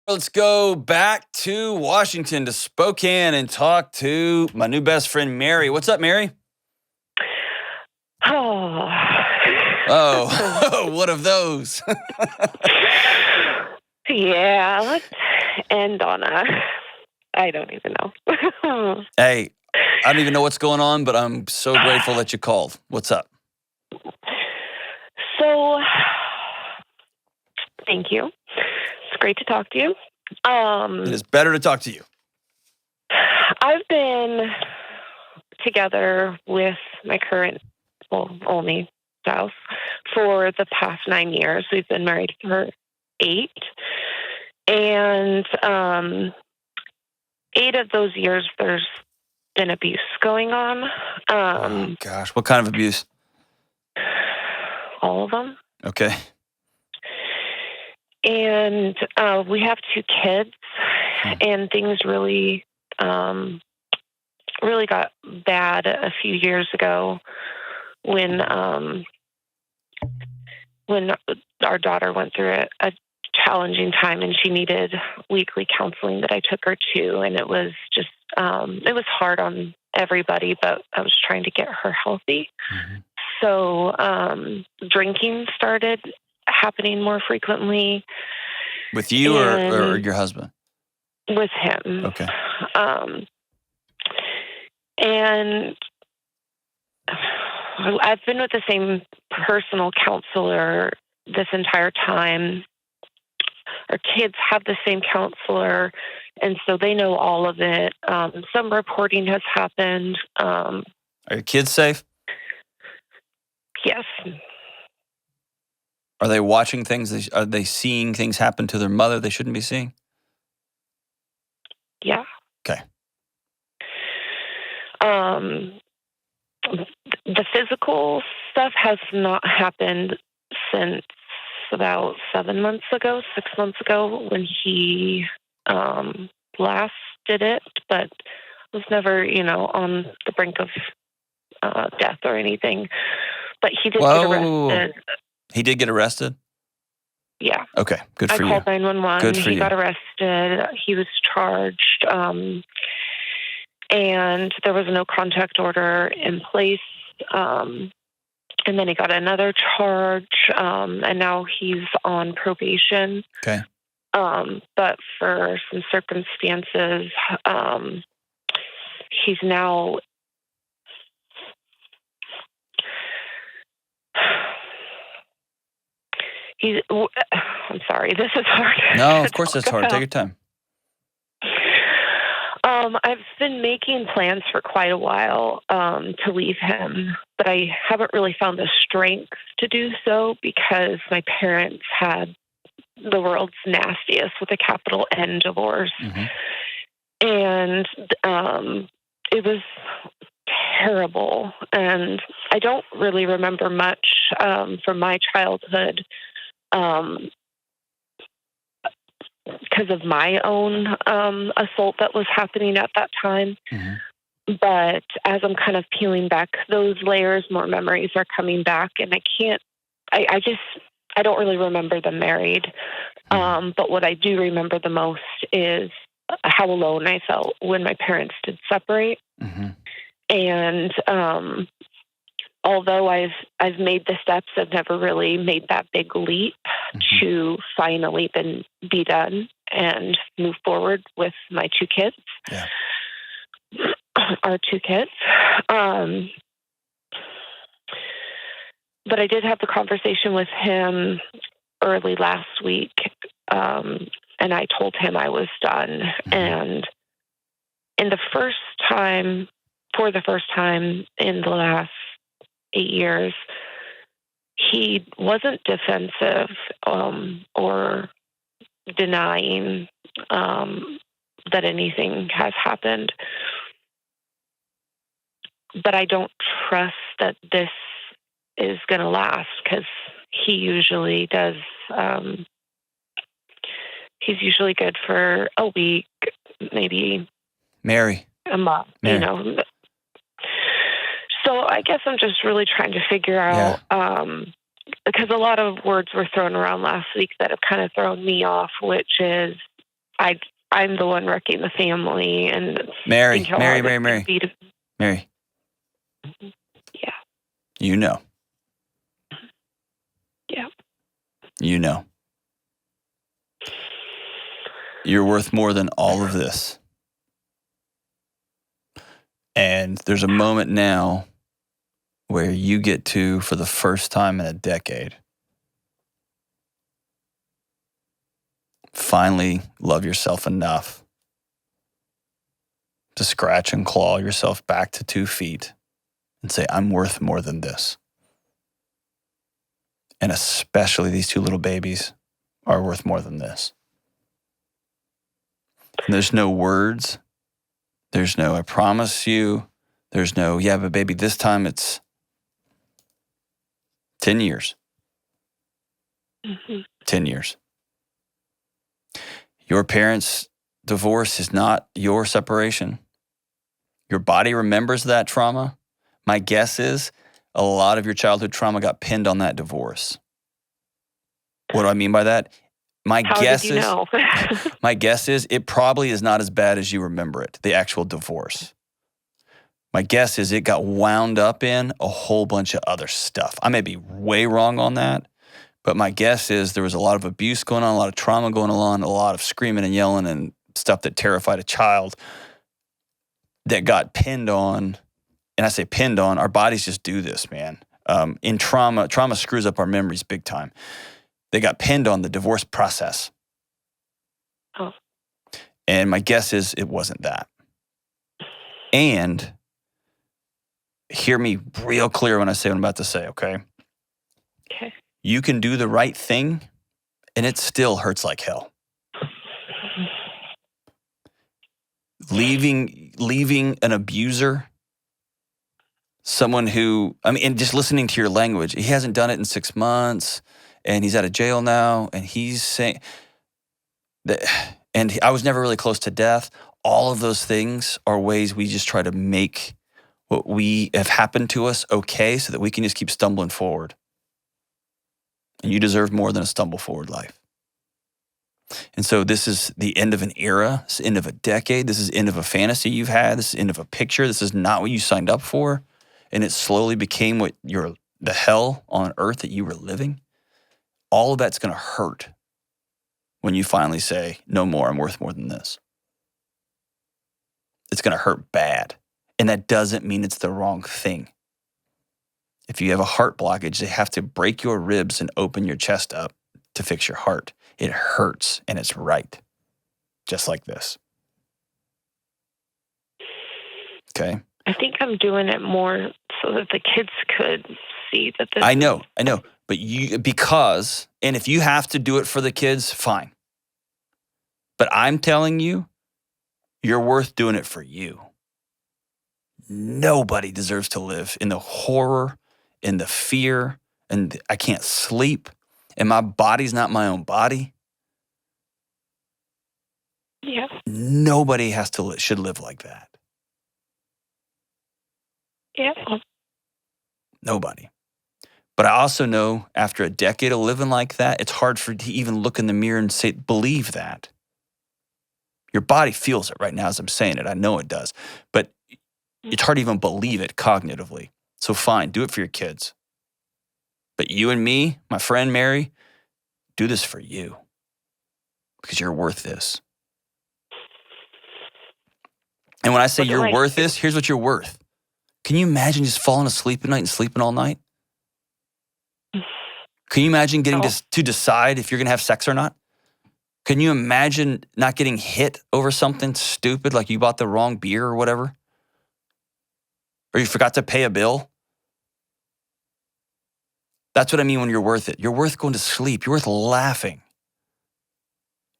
Let's go back to Washington, to Spokane, and talk to my new best friend, Mary. What's up, Mary? Oh. Oh, what of those? Yeah, let's end on I don't even know. Hey, I don't even know what's going on, but I'm so grateful that you called. What's up? So, thank you. It's great to talk to you. It is better to talk to you. I've been together with my current, only spouse for the past 9 years. We've been married for 8. And 8 of those years, there's been abuse going on. Oh, gosh. What kind of abuse? All of them. Okay. And we have 2 kids, and things really got bad a few years ago when our daughter went through a challenging time, and she needed weekly counseling that I took her to, and it was just it was hard on everybody, but I was trying to get her healthy. Mm-hmm. So drinking started happening more frequently. With you or your husband? With him. Okay. And I've been with the same personal counselor this entire time. Our kids have the same counselor, and so they know all of it. Some reporting has happened. Are your kids safe? Yes. Are they watching things? Are they seeing things happen to their mother they shouldn't be seeing? Yeah. Okay. The physical stuff has not happened since about 7 months ago, 6 months ago, when he last did it, but was never, on the brink of death or anything. But he did get arrested. He did get arrested? Yeah. Okay, good for you. I called 911. Good for you. He got arrested. He was charged. And there was a no contact order in place. And then he got another charge. And now he's on probation. Okay. But for some circumstances, he's now... I'm sorry, this is hard. No, of course it's hard. Take your time. I've been making plans for quite a while to leave him, but I haven't really found the strength to do so because my parents had the world's nastiest, with a capital N, divorce. Mm-hmm. And it was terrible. And I don't really remember much from my childhood because of my own assault that was happening at that time. Mm-hmm. But as I'm kind of peeling back those layers, more memories are coming back, and I don't really remember them married. Mm-hmm. But what I do remember the most is how alone I felt when my parents did separate. Mm-hmm. And although I've made the steps, I've never really made that big leap Mm-hmm. to finally be done and move forward with my 2 kids. Yeah. Our 2 kids. But I did have the conversation with him early last week, and I told him I was done. Mm-hmm. And for the first time in the last 8 years, he wasn't defensive or denying that anything has happened. But I don't trust that this is going to last, because he usually does. He's usually good for a week, maybe Mary. a month, Mary. So I guess I'm just really trying to figure out, because a lot of words were thrown around last week that have kind of thrown me off, which is I'm the one wrecking the family, and it's Mary, thinking how Mary, hard Mary, it's gonna Mary, be to- Mary, Yeah, you know, yeah. you know. You're worth more than all of this. And there's a moment now where you get to, for the first time in a decade, finally love yourself enough to scratch and claw yourself back to 2 feet and say, I'm worth more than this. And especially these 2 little babies are worth more than this. And there's no words. There's no, I promise you. There's no, yeah, but baby, this time it's 10 years. 10 years. Your parents' divorce is not your separation. Your body remembers that trauma. My guess is a lot of your childhood trauma got pinned on that divorce. What do I mean by that? My How guess did you is know? my guess is it probably is not as bad as you remember it, the actual divorce. My guess is it got wound up in a whole bunch of other stuff. I may be way wrong on that, but my guess is there was a lot of abuse going on, a lot of trauma going on, a lot of screaming and yelling and stuff that terrified a child that got pinned on. And I say pinned on, our bodies just do this, man. In trauma screws up our memories big time. They got pinned on the divorce process. Oh. And my guess is it wasn't that. And hear me real clear when I say what I'm about to say, okay? Okay. You can do the right thing, and it still hurts like hell. Leaving an abuser, someone who, and just listening to your language, he hasn't done it in 6 months, and he's out of jail now, and he's saying that, and I was never really close to death. All of those things are ways we just try to make what we have happened to us okay so that we can just keep stumbling forward. And you deserve more than a stumble forward life. And so this is the end of an era. This is the end of a decade. This is the end of a fantasy you've had. This is the end of a picture. This is not what you signed up for. And it slowly became the hell on earth that you were living. All of that's going to hurt when you finally say, no more, I'm worth more than this. It's going to hurt bad. And that doesn't mean it's the wrong thing. If you have a heart blockage, they have to break your ribs and open your chest up to fix your heart. It hurts and it's right. Just like this. Okay? I think I'm doing it more so that the kids could see that this I know. But and if you have to do it for the kids, fine. But I'm telling you, you're worth doing it for you. Nobody deserves to live in the horror, in the fear, and I can't sleep, and my body's not my own body. Yeah. Nobody should live like that. Yeah. Nobody. But I also know after a decade of living like that, it's hard to even look in the mirror and say, believe that. Your body feels it right now as I'm saying it. I know it does. But it's hard to even believe it cognitively. So fine, do it for your kids. But you and me, my friend Mary, do this for you. Because you're worth this. And when I say you're worth this, here's what you're worth. Can you imagine just falling asleep at night and sleeping all night? Can you imagine getting to decide if you're going to have sex or not? Can you imagine not getting hit over something stupid like you bought the wrong beer or whatever? Or you forgot to pay a bill? That's what I mean when you're worth it. You're worth going to sleep. You're worth laughing.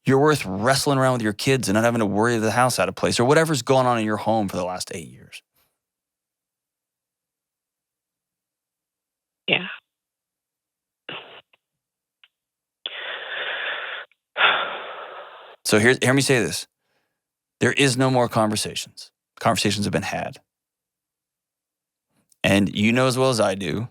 You're worth wrestling around with your kids and not having to worry the house out of place or whatever's going on in your home for the last 8 years. Yeah. So hear me say this. There is no more conversations. Conversations have been had. And you know as well as I do,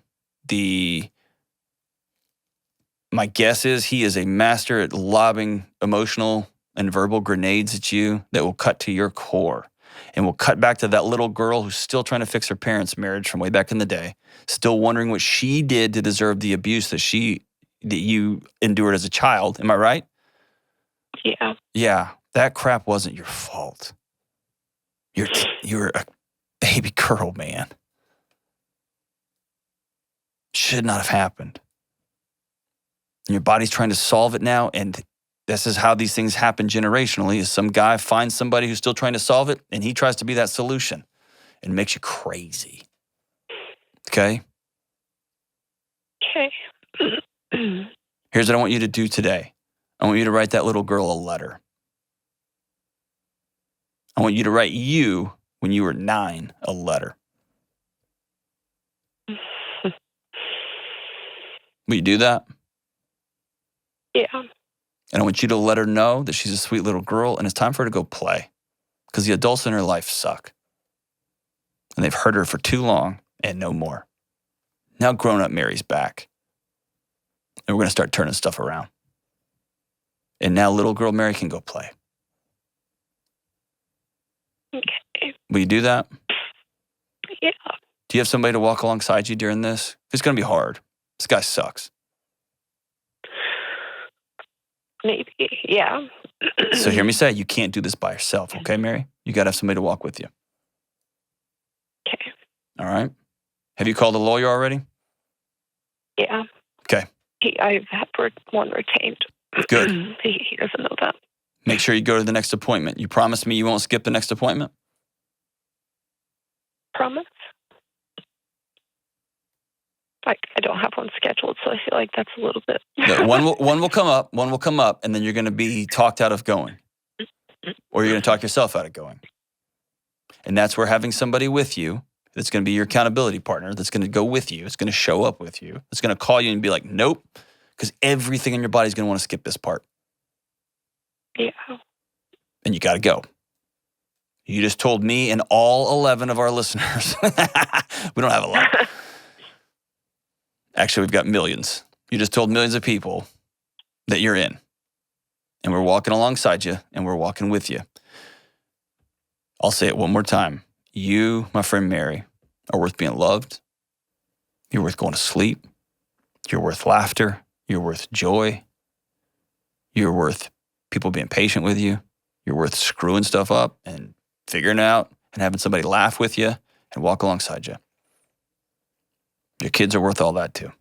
my guess is he is a master at lobbing emotional and verbal grenades at you that will cut to your core. And we'll cut back to that little girl who's still trying to fix her parents' marriage from way back in the day, still wondering what she did to deserve the abuse that you endured as a child. Am I right? Yeah. Yeah, that crap wasn't your fault. You're a baby girl, man. Should not have happened. And your body's trying to solve it now, and this is how these things happen generationally, is some guy finds somebody who's still trying to solve it, and he tries to be that solution and makes you crazy. Okay? Okay. Here's what I want you to do today. I want you to write that little girl a letter. I want you to write you, when you were 9, a letter. Will you do that? Yeah. And I want you to let her know that she's a sweet little girl and it's time for her to go play. Because the adults in her life suck. And they've hurt her for too long and no more. Now grown-up Mary's back. And we're going to start turning stuff around. And now little girl Mary can go play. Okay. Will you do that? Yeah. Do you have somebody to walk alongside you during this? It's going to be hard. This guy sucks. Maybe. Yeah. So hear me say, you can't do this by yourself, okay, Mary? You got to have somebody to walk with you. Okay. All right? Have you called a lawyer already? Yeah. Okay. I've had one retained. Good. He doesn't know that. Make sure you go to the next appointment. You promise me you won't skip the next appointment? Promise? I don't have one scheduled, so I feel like that's a little bit. Yeah, one will come up, and then you're going to be talked out of going. Or you're going to talk yourself out of going. And that's where having somebody with you that's going to be your accountability partner, that's going to go with you, it's going to show up with you, it's going to call you and be like, nope, because everything in your body is going to want to skip this part. Yeah. And you got to go. You just told me and all 11 of our listeners. We don't have a lot. Actually, we've got millions. You just told millions of people that you're in. And we're walking alongside you, and we're walking with you. I'll say it one more time. You, my friend Mary, are worth being loved. You're worth going to sleep. You're worth laughter. You're worth joy. You're worth people being patient with you. You're worth screwing stuff up and figuring it out and having somebody laugh with you and walk alongside you. Your kids are worth all that too.